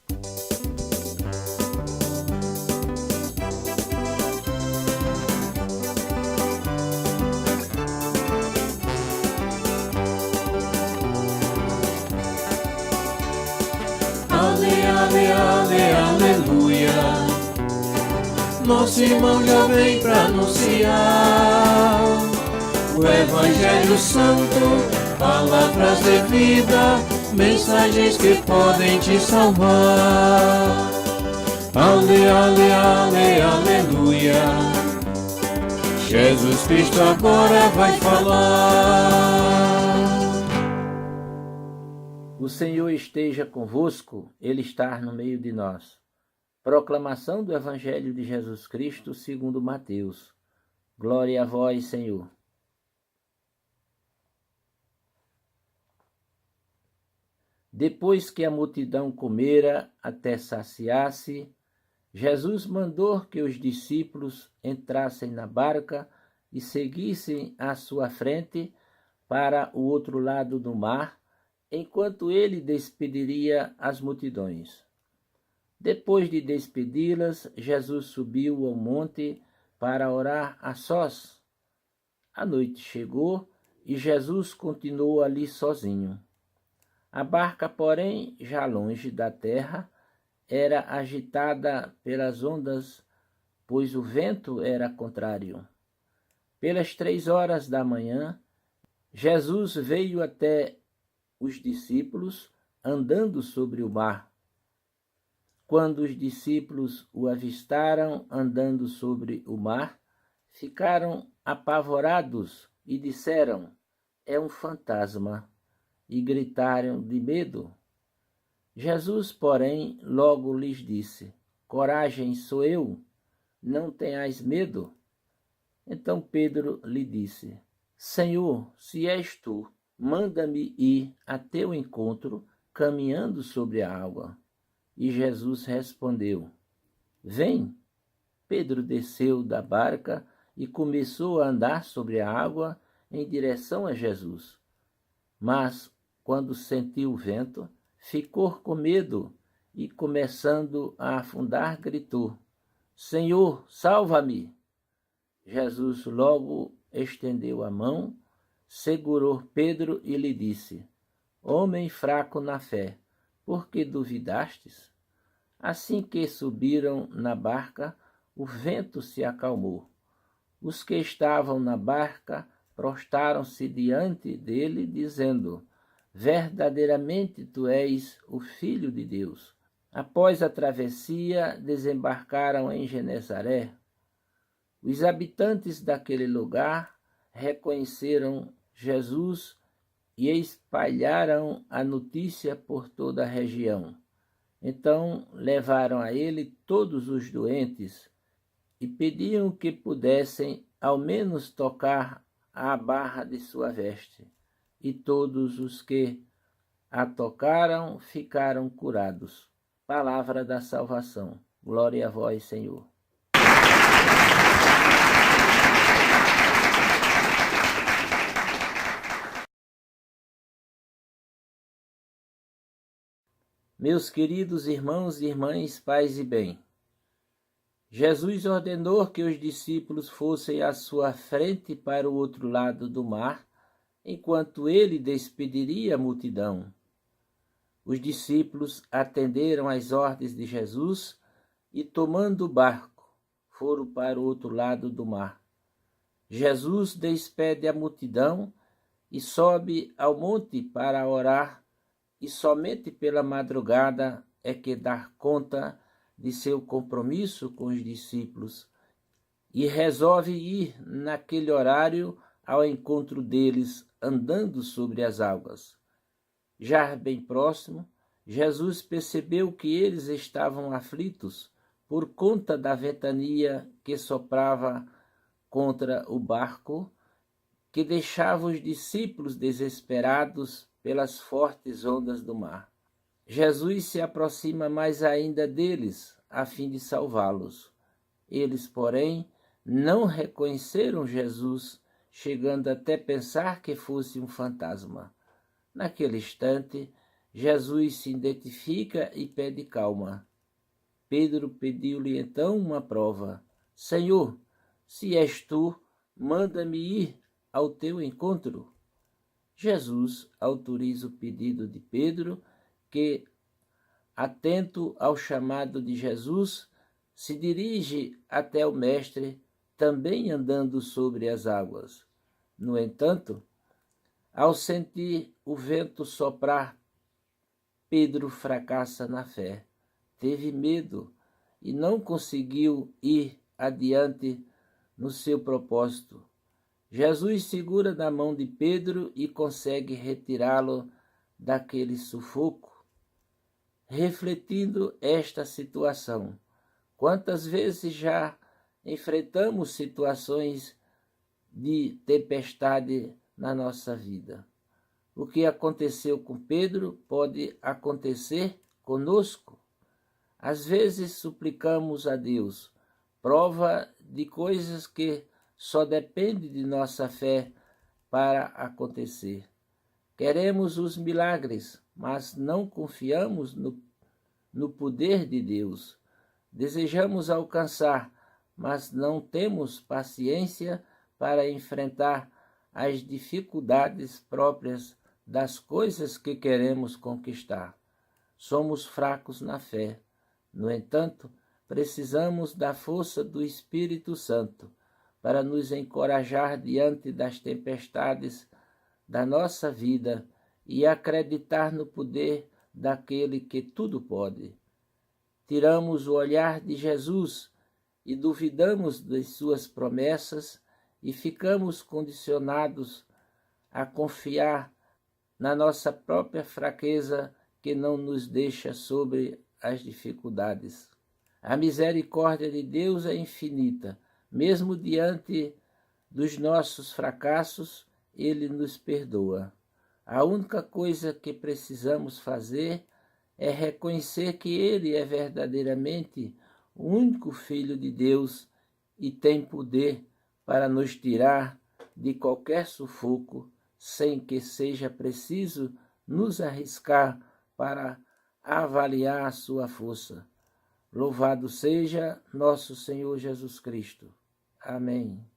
Ale, ale, ale, aleluia. Nosso irmão já vem pra anunciar o Evangelho Santo, palavras de vida, mensagens que podem te salvar. Ale, ale, ale, aleluia. Jesus Cristo agora vai falar. O Senhor esteja convosco, Ele está no meio de nós. Proclamação do Evangelho de Jesus Cristo segundo Mateus. Glória a vós, Senhor. Depois que a multidão comera até saciar-se, Jesus mandou que os discípulos entrassem na barca e seguissem à sua frente para o outro lado do mar, enquanto ele despediria as multidões. Depois de despedi-las, Jesus subiu ao monte para orar a sós. A noite chegou e Jesus continuou ali sozinho. A barca, porém, já longe da terra, era agitada pelas ondas, pois o vento era contrário. Pelas 3 horas da manhã, Jesus veio até os discípulos andando sobre o mar. Quando os discípulos o avistaram andando sobre o mar, ficaram apavorados e disseram: "É um fantasma", e gritaram de medo. Jesus, porém, logo lhes disse: "Coragem, sou eu, não tenhais medo." Então Pedro lhe disse: "Senhor, se és tu, manda-me ir a teu encontro, caminhando sobre a água." E Jesus respondeu: "Vem." Pedro desceu da barca e começou a andar sobre a água em direção a Jesus. Mas, quando sentiu o vento, ficou com medo e, começando a afundar, gritou: "Senhor, salva-me!" Jesus logo estendeu a mão, segurou Pedro e lhe disse: "Homem fraco na fé, por que duvidastes?" Assim que subiram na barca, o vento se acalmou. Os que estavam na barca prostraram-se diante dele, dizendo: "Verdadeiramente tu és o Filho de Deus." Após a travessia, desembarcaram em Genezaré. Os habitantes daquele lugar reconheceram Jesus e espalharam a notícia por toda a região. Então levaram a ele todos os doentes e pediam que pudessem ao menos tocar a barra de sua veste. E todos os que a tocaram ficaram curados. Palavra da salvação. Glória a vós, Senhor. Meus queridos irmãos e irmãs, paz e bem, Jesus ordenou que os discípulos fossem à sua frente para o outro lado do mar, enquanto ele despediria a multidão. Os discípulos atenderam às ordens de Jesus e, tomando o barco, foram para o outro lado do mar. Jesus despede a multidão e sobe ao monte para orar, e somente pela madrugada é que dá conta de seu compromisso com os discípulos e resolve ir naquele horário ao encontro deles, andando sobre as águas. Já bem próximo, Jesus percebeu que eles estavam aflitos por conta da ventania que soprava contra o barco, que deixava os discípulos desesperados pelas fortes ondas do mar. Jesus se aproxima mais ainda deles, a fim de salvá-los. Eles, porém, não reconheceram Jesus, chegando até pensar que fosse um fantasma. Naquele instante, Jesus se identifica e pede calma. Pedro pediu-lhe então uma prova. Senhor, se és tu, manda-me ir ao teu encontro. Jesus autoriza o pedido de Pedro, que, atento ao chamado de Jesus, se dirige até o Mestre, também andando sobre as águas. No entanto, ao sentir o vento soprar, Pedro fracassa na fé. Teve medo e não conseguiu ir adiante no seu propósito. Jesus segura na mão de Pedro e consegue retirá-lo daquele sufoco. Refletindo esta situação, quantas vezes já enfrentamos situações de tempestade na nossa vida? O que aconteceu com Pedro pode acontecer conosco. Às vezes suplicamos a Deus prova de coisas que só depende de nossa fé para acontecer. Queremos os milagres, mas não confiamos no poder de Deus. Desejamos alcançar, mas não temos paciência para enfrentar as dificuldades próprias das coisas que queremos conquistar. Somos fracos na fé. No entanto, precisamos da força do Espírito Santo para nos encorajar diante das tempestades da nossa vida e acreditar no poder daquele que tudo pode. Tiramos o olhar de Jesus e duvidamos das suas promessas e ficamos condicionados a confiar na nossa própria fraqueza que não nos deixa sobre as dificuldades. A misericórdia de Deus é infinita. Mesmo diante dos nossos fracassos, Ele nos perdoa. A única coisa que precisamos fazer é reconhecer que Ele é verdadeiramente o único Filho de Deus e tem poder para nos tirar de qualquer sufoco, sem que seja preciso nos arriscar para avaliar a sua força. Louvado seja nosso Senhor Jesus Cristo. Amém.